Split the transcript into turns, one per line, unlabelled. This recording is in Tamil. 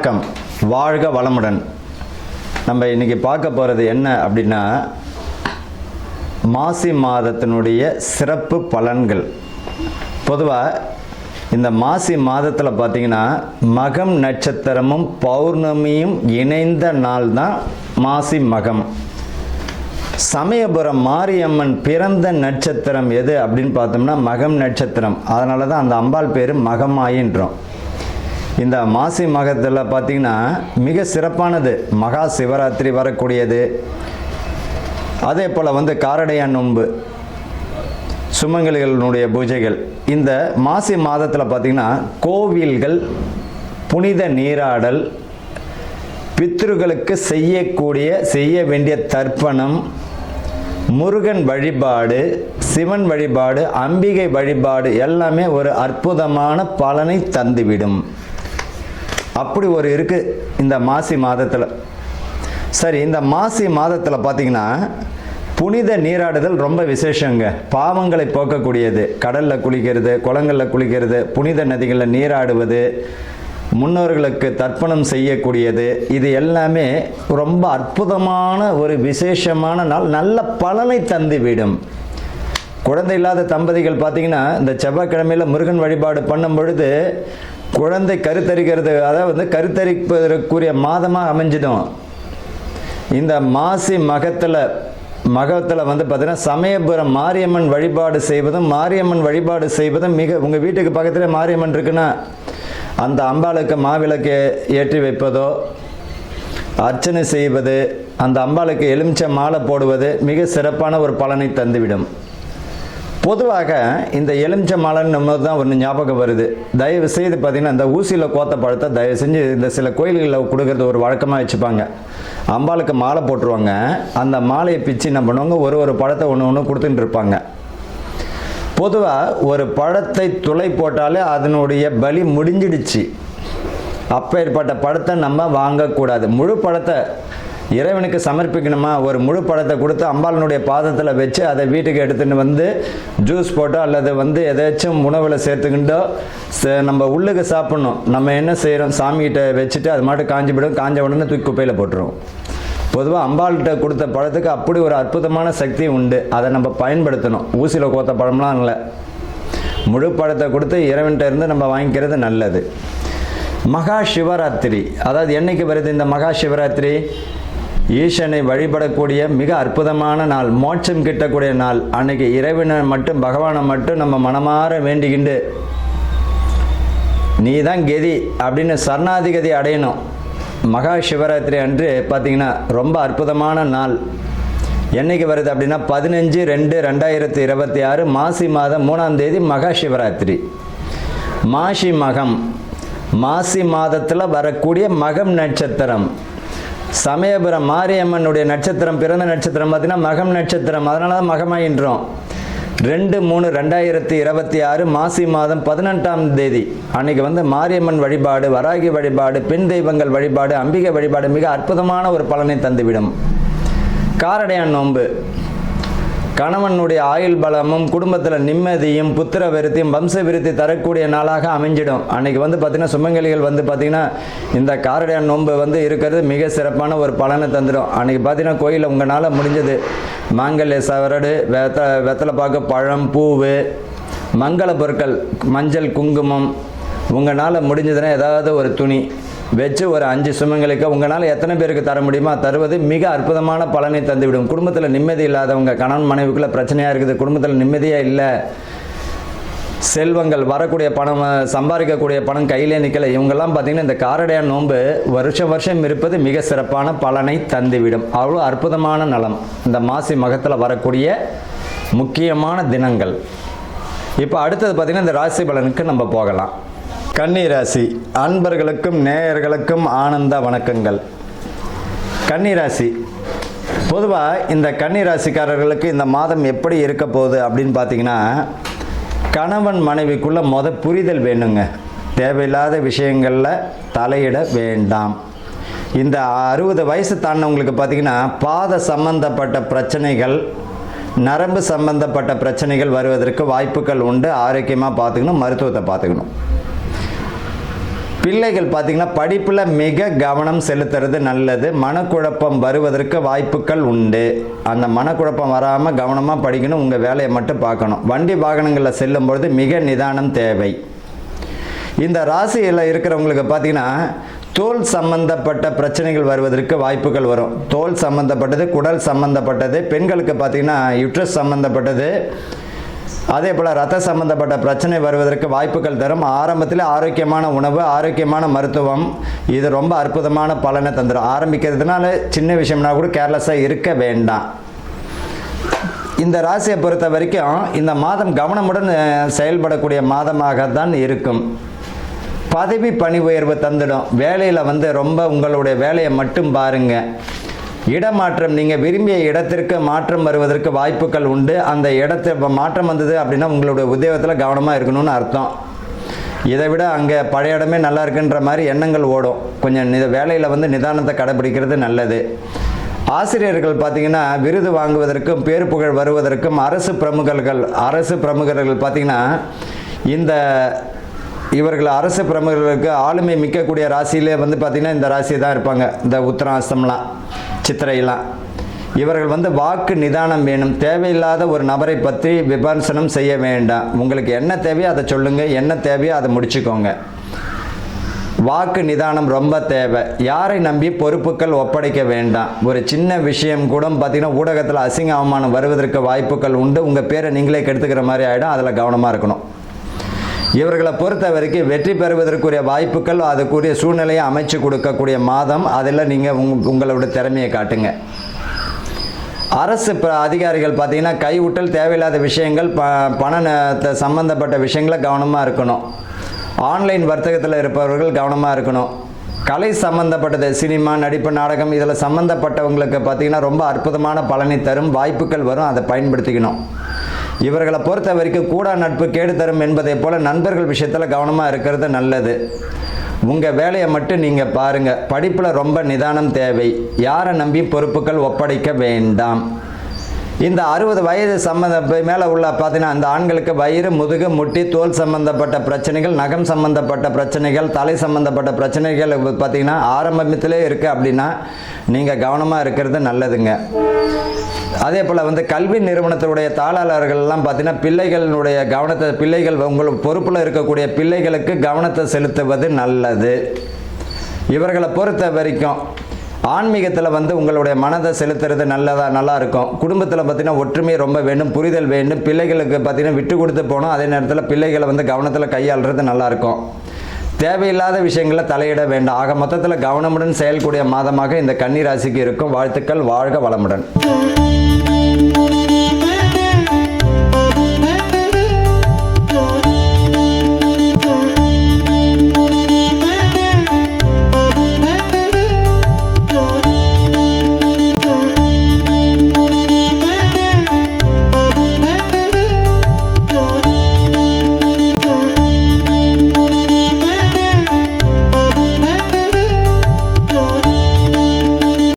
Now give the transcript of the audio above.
வணக்கம், வாழ்க வளமுடன். நம்ம இன்னைக்கு பார்க்க போகிறது என்ன அப்படின்னா, மாசி மாதத்தினுடைய சிறப்பு பலன்கள். பொதுவாக இந்த மாசி மாதத்தில் பார்த்திங்கன்னா மகம் நட்சத்திரமும் பௌர்ணமியும் இணைந்த நாள் தான் மாசி மகம். சமயபுரம் மாரியம்மன் பிறந்த நட்சத்திரம் எது அப்படின்னு பார்த்தோம்னா மகம் நட்சத்திரம். அதனால தான் அந்த அம்பாள் பேர் மகமாயின்றோம். இந்த மாசி மகத்தில் பார்த்திங்கன்னா மிக சிறப்பானது மகா சிவராத்திரி வரக்கூடியது. அதே போல் காரடையான் நோன்பு, சுமங்கலிகளுடைய பூஜைகள். இந்த மாசி மாதத்தில் பார்த்திங்கன்னா கோவில்கள், புனித நீராடல், பித்ருக்களுக்கு செய்ய வேண்டிய தர்ப்பணம், முருகன் வழிபாடு, சிவன் வழிபாடு, அம்பிகை வழிபாடு எல்லாமே ஒரு அற்புதமான பலனை தந்துவிடும். அப்படி ஒரு இருக்குது இந்த மாசி மாதத்தில். சரி, இந்த மாசி மாதத்தில் பார்த்திங்கன்னா புனித நீராடுதல் ரொம்ப விசேஷங்க. பாவங்களை போக்கக்கூடியது. கடலில் குளிக்கிறது, குளங்களில் குளிக்கிறது, புனித நதிகளில் நீராடுவது, முன்னோர்களுக்கு தர்ப்பணம் செய்யக்கூடியது, இது எல்லாமே ரொம்ப அற்புதமான ஒரு விசேஷமான நாள். நல்ல பலனை தந்துவிடும். குழந்தை இல்லாத தம்பதிகள் பார்த்திங்கன்னா இந்த செவ்வாய்க்கிழமையில் முருகன் வழிபாடு பண்ணும் பொழுது குழந்தை கருத்தரிக்கிறது, அதாவது கருத்தரிப்பதற்குரிய மாதமாக அமைஞ்சிடும். இந்த மாசி மகத்தில் பார்த்திங்கன்னா சமயபுரம் மாரியம்மன் வழிபாடு செய்வதும் மிக, உங்கள் வீட்டுக்கு பக்கத்தில் மாரியம்மன் இருக்குன்னா அந்த அம்பாளுக்கு மாவிளக்கு ஏற்றி வைப்பதோ, அர்ச்சனை செய்வது, அந்த அம்பாளுக்கு எலுமிச்சை மாலை போடுவது மிக சிறப்பான ஒரு பலனை தந்துவிடும். பொதுவாக இந்த எலுமிச்சை மாலைன்னு தான் ஒன்று ஞாபகம் வருது. தயவு செய்து பார்த்திங்கன்னா இந்த ஊசியில் கோத்த பழத்தை தயவு செஞ்சு இந்த சில கோயில்களில் கொடுக்கறது ஒரு வழக்கமாக வச்சுப்பாங்க. அம்பாளுக்கு மாலை போட்டுருவாங்க. அந்த மாலையை பிச்சு என்ன பண்ணுவாங்க, ஒரு பழத்தை ஒன்று கொடுத்துட்டு இருப்பாங்க. பொதுவாக ஒரு பழத்தை துளை போட்டாலே அதனுடைய பலி முடிஞ்சிடுச்சு. அப்பேற்பட்ட பழத்தை நம்ம வாங்கக்கூடாது. முழு பழத்தை இறைவனுக்கு சமர்ப்பிக்கணுமா, ஒரு முழு பழத்தை கொடுத்து அம்பாளனுடைய பாதத்தில் வச்சு அதை வீட்டுக்கு எடுத்துகிட்டு ஜூஸ் போட்டோ அல்லது எதாச்சும் உணவில் சேர்த்துக்கிட்டோ நம்ம உள்ளுக்கு சாப்பிட்ணும். நம்ம என்ன செய்கிறோம், சாமிகிட்ட வச்சுட்டு அது மாட்டு காஞ்சிவிடும். காஞ்ச உடனே தூக்கி குப்பையில் போட்டுருவோம். பொதுவாக அம்பாள்கிட்ட கொடுத்த பழத்துக்கு அப்படி ஒரு அற்புதமான சக்தி உண்டு. அதை நம்ம பயன்படுத்தணும். ஊசியில் கோத்த பழம்லாம் இல்லை, முழு பழத்தை கொடுத்து இறைவன்கிட்ட இருந்து நம்ம வாங்கிக்கிறது நல்லது. மகா சிவராத்திரி, அதாவது என்னைக்கு வருது இந்த மகா சிவராத்திரி? ஈசனை வழிபடக்கூடிய மிக அற்புதமான நாள், மோட்சம் கிட்டக்கூடிய நாள். அன்னைக்கு இறைவனை மட்டும், பகவானை மட்டும் நம்ம மனமாற வேண்டிக்கிண்டு நீ தான் கதி அப்படின்னு சரணாதிகதி அடையணும். மகா சிவராத்திரி அன்று பார்த்திங்கன்னா ரொம்ப அற்புதமான நாள். என்னைக்கு வருது அப்படின்னா 15/2/2026 மாசி மாதம் 3ஆம் தேதி மகா சிவராத்திரி. மாசி மகம், மாசி மாதத்தில் வரக்கூடிய மகம் நட்சத்திரம். சமயபுரம் மாரியம்மனுடைய நட்சத்திரம், பிறந்த நட்சத்திரம் பார்த்திங்கன்னா மகம் நட்சத்திரம். அதனால தான் மகமாயின்றோம். 2/3/2026 மாசி மாதம் 18ஆம் தேதி அன்னைக்கு மாரியம்மன் வழிபாடு, வராகி வழிபாடு, பெண் தெய்வங்கள் வழிபாடு, அம்பிகை வழிபாடு மிக அற்புதமான ஒரு பலனை தந்துவிடும். காரடையான் நோன்பு, கணவனுடைய ஆயுள் பலமும் குடும்பத்தில் நிம்மதியும் புத்திர விருத்தியும் வம்ச விருத்தி தரக்கூடிய நாளாக அமைஞ்சிடும். அன்னைக்கு பார்த்திங்கன்னா சுமங்கலிகள் பார்த்திங்கன்னா இந்த காரடையான் நோன்பு இருக்கிறது மிக சிறப்பான ஒரு பலனை தந்துடும். அன்றைக்கி பார்த்திங்கன்னா கோயிலில் உங்களால் முடிஞ்சது மாங்கல்ய சவரடு, வெத்தலை பாக்கு, பழம், பூவு, மங்கள பொருட்கள், மஞ்சள், குங்குமம், உங்களால் முடிஞ்சதுன்னா ஏதாவது ஒரு துணி வச்சு ஒரு 5 சுமங்களுக்கு உங்களால் எத்தனை பேருக்கு தர முடியுமோ தருவது மிக அற்புதமான பலனை தந்துவிடும். குடும்பத்தில் நிம்மதி இல்லாதவங்க, கணவன் மனைவிக்குள்ளே பிரச்சனையாக இருக்குது, குடும்பத்தில் நிம்மதியாக இல்லை, செல்வங்கள் வரக்கூடிய பணம், சம்பாதிக்கக்கூடிய பணம் கையிலே நிற்கலை, இவங்கெல்லாம் பார்த்திங்கன்னா இந்த காரடையான் நோன்பு வருஷம் இருப்பது மிக சிறப்பான பலனை தந்துவிடும். அவ்வளோ அற்புதமான நலம் இந்த மாசி மகத்தில் வரக்கூடிய முக்கியமான தினங்கள். இப்போ அடுத்தது பார்த்திங்கன்னா இந்த ராசி பலனுக்கு நம்ம போகலாம். கன்னி ராசி அன்பர்களுக்கும் நேயர்களுக்கும் ஆனந்த வணக்கங்கள். கன்னி ராசி, பொதுவாக இந்த கன்னி ராசிக்காரர்களுக்கு இந்த மாதம் எப்படி இருக்க போகுது அப்படின்னு பார்த்தீங்கன்னா, கணவன் மனைவிக்குள்ள புரிதல் வேணுங்க. தேவையில்லாத விஷயங்களில் தலையிட வேண்டாம். இந்த 60 வயசு தாண்டவங்களுக்கு பார்த்திங்கன்னா பாத சம்பந்தப்பட்ட பிரச்சனைகள், நரம்பு சம்பந்தப்பட்ட பிரச்சனைகள் வருவதற்கு வாய்ப்புகள் உண்டு. ஆரோக்கியமாக பார்த்துக்கணும், மருத்துவத்தை பார்த்துக்கணும். பிள்ளைகள் பார்த்திங்கன்னா படிப்பில் மிக கவனம் செலுத்துறது நல்லது. மனக்குழப்பம் வருவதற்கு வாய்ப்புகள் உண்டு. அந்த மனக்குழப்பம் வராமல் கவனமாக படிக்கணும். உங்கள் வேலையை மட்டும் பார்க்கணும். வண்டி வாகனங்களில் செல்லும்பொழுது மிக நிதானம் தேவை. இந்த ராசியில் இருக்கிறவங்களுக்கு பார்த்திங்கன்னா தோல் சம்பந்தப்பட்ட பிரச்சனைகள் வருவதற்கு வாய்ப்புகள் வரும். தோல் சம்பந்தப்பட்டது, குடல் சம்பந்தப்பட்டது, பெண்களுக்கு பார்த்திங்கன்னா யுட்ரஸ் சம்பந்தப்பட்டது, அதே போல் ரத்த சம்பந்தப்பட்ட பிரச்சனை வருவதற்கு வாய்ப்புகள் தரும். ஆரம்பத்தில் ஆரோக்கியமான உணவு, ஆரோக்கியமான மருத்துவம், இது ரொம்ப அற்புதமான பலனை தந்துடும். ஆரம்பிக்கிறதுனால சின்ன விஷயம்னா கூட கேர்லெஸ்ஸாக இருக்க வேண்டாம். இந்த ராசியை பொறுத்த வரைக்கும் இந்த மாதம் கவனமுடன் செயல்படக்கூடிய மாதமாக தான் இருக்கும். பதவி பணி உயர்வு தந்துடும். வேலையில் ரொம்ப உங்களுடைய வேலையை மட்டும் பாருங்கள். இடமாற்றம், நீங்கள் விரும்பிய இடத்திற்கு மாற்றம் வருவதற்கு வாய்ப்புகள் உண்டு. அந்த இடத்துல மாற்றம் வந்தது அப்படின்னா உங்களுடைய உத்தியோகத்தில் கவனமாக இருக்கணும்னு அர்த்தம். இதை விட அங்கே பழைய இடமே நல்லா இருக்குன்ற மாதிரி எண்ணங்கள் ஓடும். கொஞ்சம் வேலையில் நிதானத்தை கடைபிடிக்கிறது நல்லது. ஆசிரியர்கள் பார்த்திங்கன்னா விருது வாங்குவதற்கும் பேரு புகழ் வருவதற்கும் அரசு பிரமுகர்கள் பார்த்திங்கன்னா இவர்கள் அரசு பிரமுகர்களுக்கு ஆளுமை மிக்கக்கூடிய ராசியிலே பார்த்திங்கன்னா இந்த ராசி தான் இருப்பாங்க. இந்த உத்தராசம்லாம், சித்திரையெல்லாம் இவர்கள் வாக்கு நிதானம் வேணும். தேவையில்லாத ஒரு நபரை பற்றி விமர்சனம் செய்ய வேண்டாம். உங்களுக்கு என்ன தேவையோ அதை சொல்லுங்கள், என்ன தேவையோ அதை முடிச்சுக்கோங்க. வாக்கு நிதானம் ரொம்ப தேவை. யாரை நம்பி பொறுப்புகள் ஒப்படைக்க வேண்டாம். ஒரு சின்ன விஷயம் கூட பார்த்திங்கன்னா ஊடகத்தில் அசிங்க அவமானம் வருவதற்கு வாய்ப்புகள் உண்டு. உங்கள் பேரை நீங்களே கெடுத்துக்கிற மாதிரி ஆகிடும். அதில் கவனமாக இருக்கணும். இவர்களை பொறுத்த வரைக்கும் வெற்றி பெறுவதற்குரிய வாய்ப்புகள், அதுக்குரிய சூழ்நிலையை அமைச்சு கொடுக்கக்கூடிய மாதம். அதில் நீங்கள் உங்களோட திறமையை காட்டுங்க. அரசு அதிகாரிகள் பார்த்திங்கன்னா கைவிட்டல், தேவையில்லாத விஷயங்கள், பணத்தை சம்பந்தப்பட்ட விஷயங்களை கவனமாக இருக்கணும். ஆன்லைன் வர்த்தகத்தில் இருப்பவர்கள் கவனமாக இருக்கணும். கலை சம்பந்தப்பட்டது, சினிமா, நடிப்பு, நாடகம், இதில் சம்பந்தப்பட்டவங்களுக்கு பார்த்திங்கன்னா ரொம்ப அற்புதமான பலனை தரும். வாய்ப்புகள் வரும், அதை பயன்படுத்திக்கணும். இவர்களை பொறுத்த வரைக்கும் கூடா நட்பு கேடு தரும் என்பதை போல் நண்பர்கள் விஷயத்தில் கவனமாக இருக்கிறது நல்லது. உங்கள் வேலையை மட்டும் நீங்கள் பாருங்கள். படிப்பில் ரொம்ப நிதானம் தேவை. யாரை நம்பி பொறுப்புகள் ஒப்படைக்க வேண்டாம். இந்த 60 வயது மேலே உள்ள பார்த்தீங்கன்னா அந்த ஆண்களுக்கு வயிறு, முதுகு, முட்டி, தோல் சம்பந்தப்பட்ட பிரச்சனைகள், நகம் சம்பந்தப்பட்ட பிரச்சனைகள், தலை சம்பந்தப்பட்ட பிரச்சனைகள் பார்த்திங்கன்னா ஆரம்பத்திலே இருக்குது. அப்படின்னா நீங்கள் கவனமாக இருக்கிறது நல்லதுங்க. அதே போல் கல்வி நிறுவனத்தினுடைய தாளாளர்கள்லாம் பார்த்திங்கன்னா பிள்ளைகளுடைய கவனத்தை, உங்களுக்கு பொறுப்பில் இருக்கக்கூடிய பிள்ளைகளுக்கு கவனத்தை செலுத்துவது நல்லது. இவர்களை பொறுத்த வரைக்கும் ஆன்மீகத்தில் உங்களுடைய மனதை செலுத்துறது நல்லா இருக்கும். குடும்பத்தில் பார்த்திங்கன்னா ஒற்றுமை ரொம்ப வேண்டும், புரிதல் வேண்டும். பிள்ளைகளுக்கு பார்த்திங்கன்னா விட்டு கொடுத்து போகணும். அதே நேரத்தில் பிள்ளைகளை கவனத்தில் கையாளுறது நல்லாயிருக்கும். தேவையில்லாத விஷயங்களை தலையிட வேண்டாம். ஆக மொத்தத்தில் கவனமுடன் செயல்கூடிய மாதமாக இந்த கன்னி ராசிக்கு இருக்கும். வாழ்த்துக்கள். வாழ்க வளமுடன்.